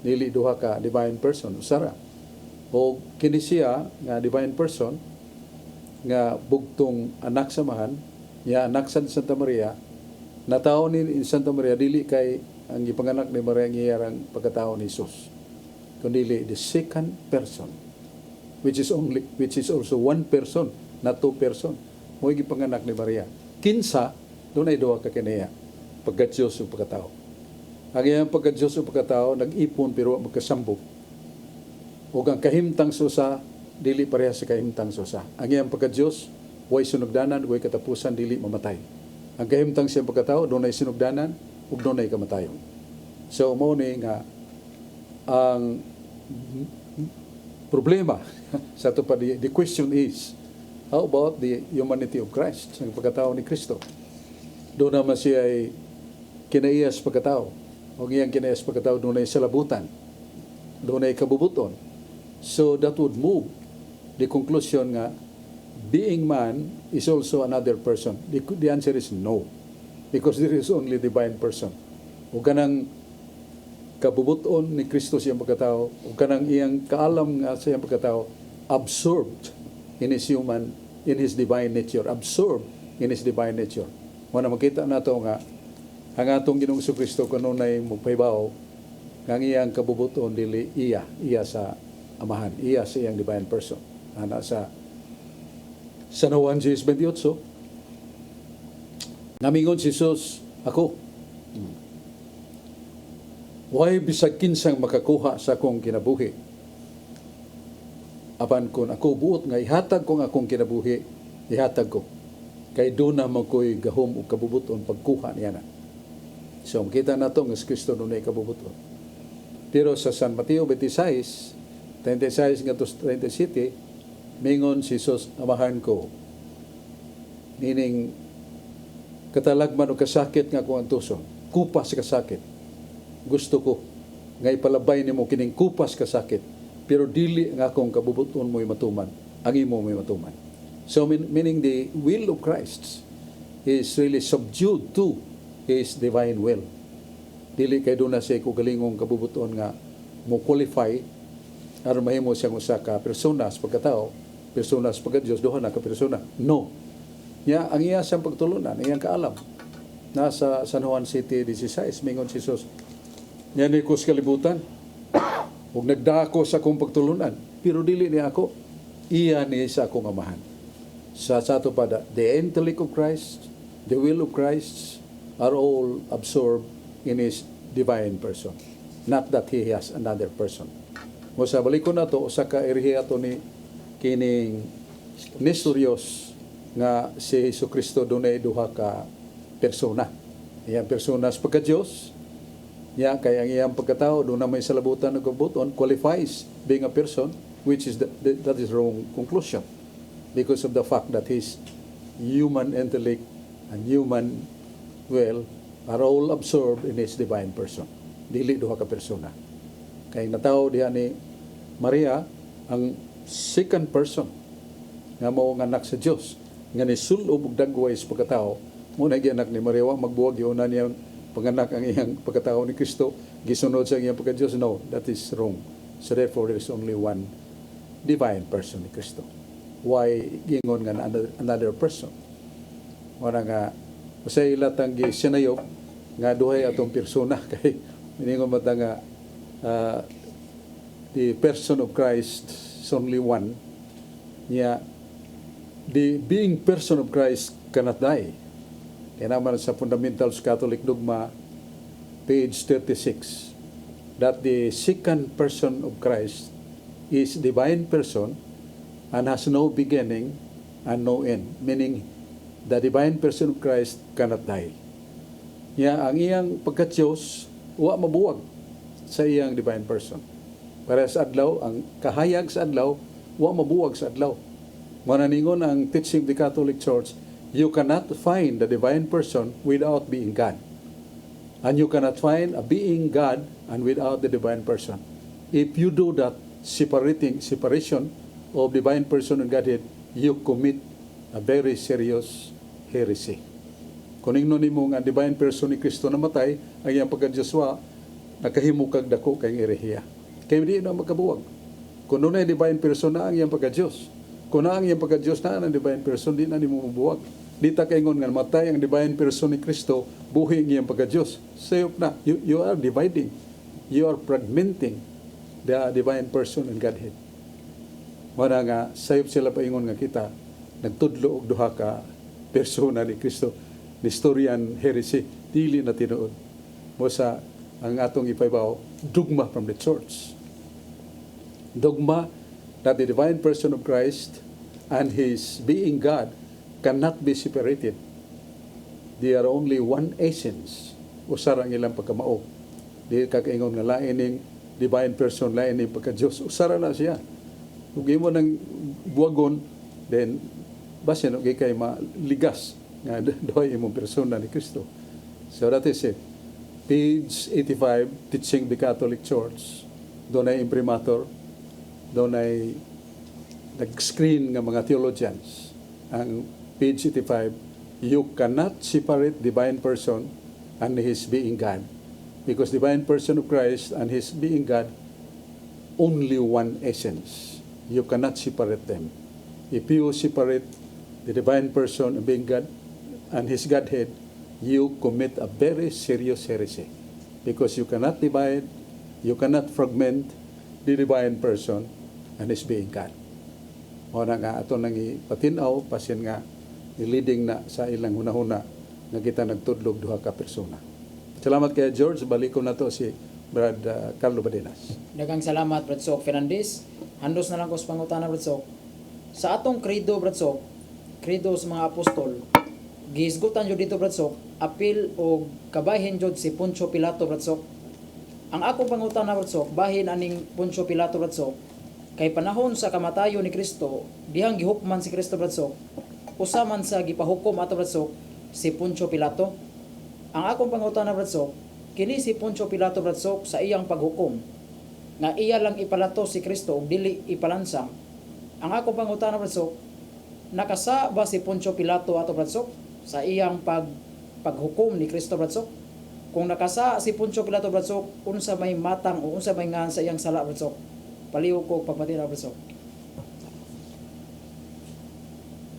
S2: dili duha ka divine person usara. O kini siya nga divine person nga bugtong anak samahan ya anak sa Santa Maria nataon ni Santa Maria dili kay ang gipanganak ni Maria ang iyang pagkatao ni Jesus kundi the second person which is also one person not two person mo gipanganak ni Maria kinsa dunay duha ka kaniya pagka-Dios ug pagkatao ang iyang pagka-Dios ug pagkatao nag-ipon pero magkasambog ug ang kahimtang susa dili pareha sa kahimtang susa. Ang iyang pagka-Dios way sunugdanan, way katapusan dili mamatay. Ang kahimtang siyang pagkatao dunay sunugdanan ug dunay kamatayon. So mao ni nga ang problema sa ato pa the question is how about the humanity of Christ, ang pagkatao ni Kristo? Doon naman siya ay kinaiyas pagkatao. O iyang kinaiyas pagkatao dunay salabutan, dunay kabubuton. So that would move the conclusion nga being man is also another person. The answer is no. Because there is only divine person. O kanang kabubuton ni Kristo siyang pagkatao, o kanang iyang kaalam nga siyang pagkatao, absorbed in his divine nature. Absorbed in his divine nature. Muna makita nato nga ang atong Ginoong Kristo kanunay magpaybaw nga iyang kabubuton dili iya sa Amahan, iya sa iyang divine person. Ana sa San Juan 6:28, namingon si Jesus, ako, way bisag kinsang makakuha sa akong kinabuhi. Apan kung ako buot nga ihatag kong akong kinabuhi, ihatag ko. Kay doon na mako'y gahom o kabubuton pagkuha niya na. So, makita na ito, nga Kristo doon ay kabubuton. Pero sa San Mateo 26, 36 nga to 37, mingon si Jesus, amahan ko. Meaning, katalagman o kasakit nga kung antuson. Kupas kasakit. Gusto ko nga ipalabay nimo kining kupas kasakit. Pero dili nga akong kabubuton mo'y matuman. Ang imo mo'y matuman. So meaning the will of Christ is really subdued to His divine will. Dili kay doon na siya kugalingong kabubuton nga mo qualify aron mahimo siyang usa ka persona sa pagkatao, persona sa pagka-Dios, duha na ka persona. No. Nya ang iya siyang pagtulunan, iyang kaalam. Nasa San Juan City 16, mingon si Jesus, nya ni ko sa kalibutan, ug nagdako sa akong pagtulunan, pero dili ni ako, iya ni sa akong amahan. Sa ato pada, the intellect of Christ, the will of Christ, are all absorbed in His divine person. Not that He has another person. Mo sa balikon na to, usa ka erihe ato ni kining Nestorios nga si Jesucristo dunay duha ka persona. Iyang persona sa pagka-Diyos, niya kay ang iyang pagkatao doon na may salabutan ng kabuton qualifies being a person, which is that is wrong conclusion because of the fact that his human intellect and human will are all absorbed in His divine person. Dili duha ka persona. Kay natawo diha ni Maria ang second person nga mao nga anak sa Dios nga nisulob og dagway sa pagkatao mo na anak ni Maria wa magbuwag yun na niya panganak ang iyang pagkatao ni Kristo gisunod sa iyang pagka-Dios. No, that is wrong. So therefore there is only one divine person ni Kristo. Why gingon nga another person? Wala nga usay ilatang gisinayop nga duhay atong persona kay miningon mata nga the person of Christ is only one. Yeah, the being person of Christ cannot die. Kaya naman sa Fundamentals Catholic Dogma, page 36, that the second person of Christ is divine person and has no beginning and no end. Meaning, the divine person of Christ cannot die. Yeah, ang iyang pagka-Diyos, wa mabuwag sa iyang divine person. Para sa adlaw, ang kahayag sa adlaw, wa mabuwag sa adlaw. Mananingon ang teaching of the Catholic Church, you cannot find the divine person without being God. And you cannot find a being God and without the divine person. If you do that, separation of divine person and Godhead, you commit a very serious heresy. Kung ingnon nimo nga divine person ni Kristo namatay, ang iyang pagka-Diyoswa, nakahimo kag dako kay erehiya. Kaya hindi na magkabuwag. Kung doon ay divine person na ang iyang pagka-Diyos. Kung na ang iyang pagka-Diyos na ang divine person, di na ni mo mabuwag. Di ta kaingon nga matay ang divine person ni Kristo, buhi ang iyang pagka-Diyos. Sayop na. You are dividing. You are fragmenting the divine person and Godhead. Wala nga, sayop sila paingon nga kita, nagtudlo og duha ka persona ni Kristo. Nestorian heresy, dili na tinuod. Mo sa ang atong ipaybaw, dogma from the church. Dogma that the divine person of Christ and His being God cannot be separated. They are only one essence. Usar ang ilang pagkamao. Di kakaingon nga lain ning divine person, lain ning pagka-Diyos. Usara na siya. Kung mo nang buwagon, then basin okay kay maligas nga doy imong persona ni Kristo. So that is it. Page 85, Teaching the Catholic Church. Doon ay imprimatur, doon ay nag-screen ng mga theologians. Ang page 85, you cannot separate divine person and His being God. Because divine person of Christ and His being God, only one essence. You cannot separate them. If you separate the divine person and being God and His Godhead, you commit a very serious heresy. Because you cannot divide, you cannot fragment the divine person and His being God. O na nga, ato nang ipatinaw, pasyan nga, leading na sa ilang hunahuna na kita nagtudlog duha ka persona. Salamat kay George. Balik ko na to si Brad Carlo Badenas.
S8: Daghang salamat, Brad Sok Fernandez. Handos na lang ko sa pangutana, Brad Sok. Sa atong credo, Brad Sok, credo sa mga apostol, gihisgutan jud dito, Brad Sok, apil o kabahin jud si Poncio Pilato, Brad Sok. Ang akong pangutana, Brad Sok, bahin aning Poncio Pilato, Brad Sok, Kay panahon sa kamatayon ni Kristo, dihang gihukman si Kristo bradsok, usa man sa gipahukom ato bradsok si Poncio Pilato. Ang akong pangutana bradsok, kini si Poncio Pilato bradsok sa iyang paghukom nga iya lang ipalato si Kristo ug dili ipalansang. Ang akong pangutana bradsok, nakasa ba si Poncio Pilato ato bradsok sa iyang paghukom ni Kristo bradsok? Kung nakasa si Poncio Pilato bradsok, unsa may matang o unsa may ngan sa iyang sala bradsok? Paliw ko pagpatira bradsok.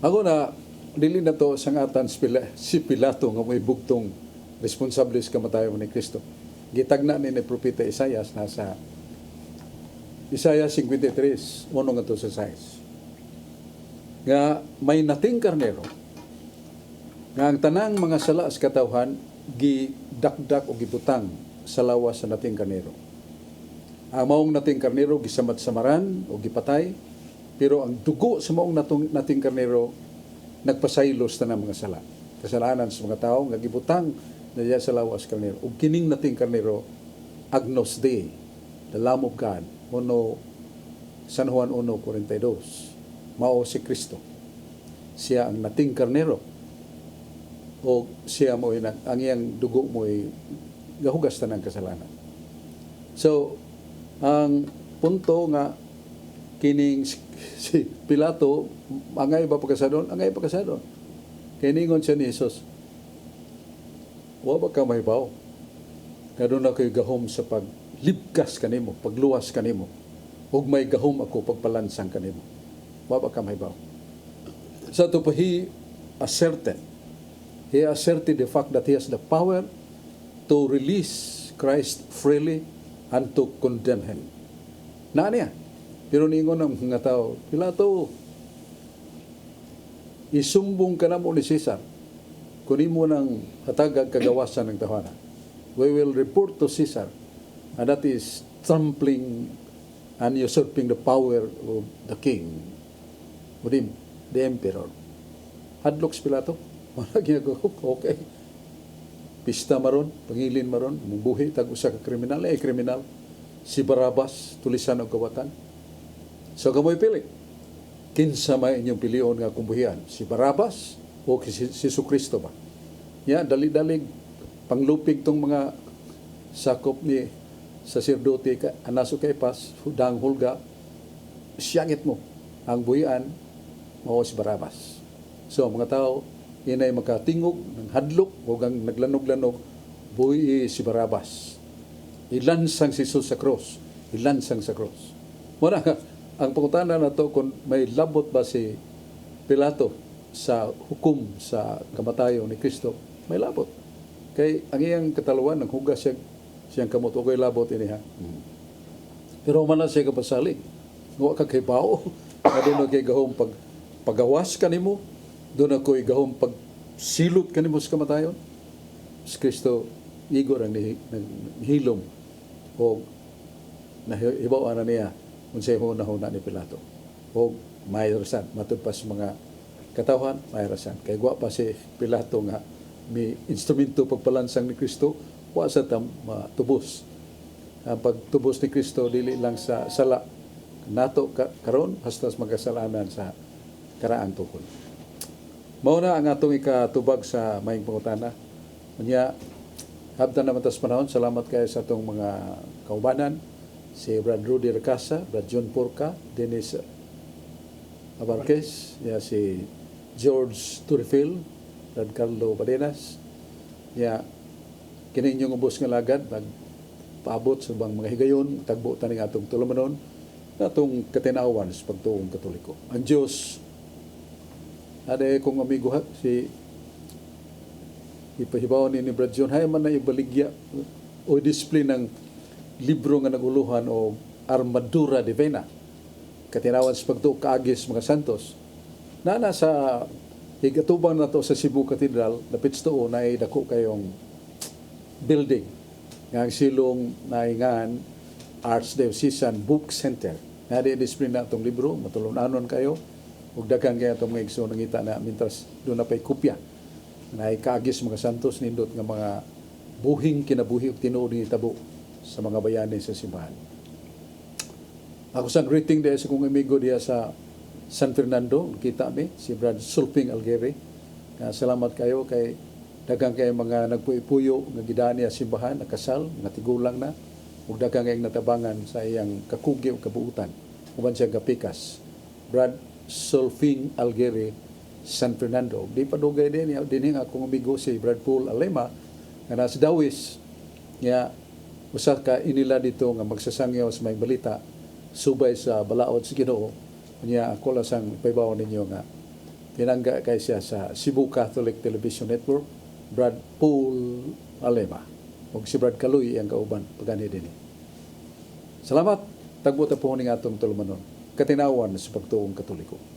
S2: Ako na, dili na to sangatan si Pilato nga may bugtong responsable sa kamatayon ni Kristo. Gitagna ni Propeta Isaias nasa Isaias 53, uno nga to sa 6. Nga may nating karnero nga ang tanang mga sala sa katawhan gidakdak o gibutang sa lawas sa nating karnero. Ang maong nating karnero gisamat-samaran o gipatay, pero ang dugo sa maong nating karnero nagpasaylos na ng mga sala. Kasalanan sa mga tao nga gibutang na diya sa lawas karnero. Ug kining nating karnero Agnus Dei, the Lamb of God, San Juan 1:42. Mao si Kristo. Siya ang nating karnero. O siya mo ang iyang dugo mo gahugas ta ng kasalanan. So, ang punto nga kining si Pilato angay ba pagkasadon? Angay pagkasadon. Kiningon siya ni Jesus, wa ba ka mahibaw? Kadun na kayo gahom sa paglibkas kanimo, pagluwas kanimo. Ug may gahom ako pagpalansang kanimo. Wa ba ka mahibaw? So to he asserted the fact that he has the power to release Christ freely and to condemn him. Na niya. Pero ningon ng mga tao, Pilato, isumbong ka na mo ni Caesar. Kunin mo ng hatagag kagawasan ng tahanan. We will report to Caesar. And that is trampling and usurping the power of the king. O the emperor. Hadlok si Pilato. Malagyan ko, okay. Pista maron, pangilin maron, mubuhi, tag-usa ka kriminal, kriminal. Si Barabas, tulisan og kawatan. So kamoy pili. Kinsa may inyong pilion nga kumbuhian? Si Barabas o si Jesucristo ba? Ya, dali-dalig panglupig tong mga sakop ni saserdote ka Anaso Kaypas, Dang Hulga, siyangit mo ang buhian mao si Barabas. So mga tao inay makatingog ng hadlok o ang naglanog-lanog buhi si Barabas. Ilansang si Jesus sa cross. Ilansang sa cross. Muna, ang pangutana na to kung may labot ba si Pilato sa hukom sa kamatayon ni Kristo, may labot. Kay ang iyang kataluan, ng hugas siyang kamot, o kay labot ini ha. Pero man siya kapasalig. Ngawa ka kay bao, na doon kay gahong pagawas ka nimo, doon ako'y gahong pagsilot ka nimo sa kamatayon. Si Kristo, igor ang nihilom o nahibaw na niya kung siya huna ni Pilato. O may rasan, matod pa sa mga katawhan, may rasan. Kaya guwa pa si Pilato nga may instrumento pagpalansang ni Kristo, wa sa matubos. Ang pagtubos ni Kristo, dili lang sa sala. Nato karon hasta magkasalanan sa karaang tukod. Mauna ang atong ikatubag sa maing pangutana. Unya, habdan naman tas panahon, salamat kayo sa atong mga kaubanan, si Brad Rudy Recasa, Brad John Porca, Dennis Abarquez, si George Turifil, Brad Carlo Badenas, kini inyong ubos nga lagad, nagpaabot sa bang mga higayon, tagbo taning atong tulumanon, atong katinawan sa pagtuong Katoliko. Ang Diyos, ada kong amigo ha, si ipahibaw ni Brad John, hay man na ibaligya o display ng libro nga naguluhan o Armadura Divina, katinawan sa pagtuong kaagis mga santos, na nasa higatubang na to sa Cebu Cathedral, napits to na dako kayong building nga ang silong naingan Archdiocesan Book Center. Nga di-display na itong libro, matulunanon kayo, ug daghan kaya itong mga igsoon nangita na mintras doon na pa'y kopya. Naikagis mga santos nindot nga mga buhing kinabuhi ug tinuod ni tabo sa mga bayani sa simbahan. Ako sa greeting diya sa kong amigo diya sa San Fernando, kita mi, si Brad Sulping Algeri. Salamat kayo kay daghang kay mga nagpuyo nga gidaan niya simbahan, nakasal, natigulang na, ug daghang kay natabangan sa iyang kakugi ug kabuutan. Uban siya gapikas. Brad Sulping Algeri, San Fernando. Di pa dugay din nga akong amigo si Brad Paul Alema nga nasa Dawis. Nga usa ka inila dito nga magsasangyaw sa may balita subay sa balaod sa Ginoo. Niya ako lang sang paybaw ninyo nga tinangga kay siya sa Cebu Catholic Television Network, Brad Paul Alema. O si Brad Kaluy ang kauban pagani din. Salamat. Tagbo ta po ning atong tulumanon. Katinawan sa pagtuong Katoliko.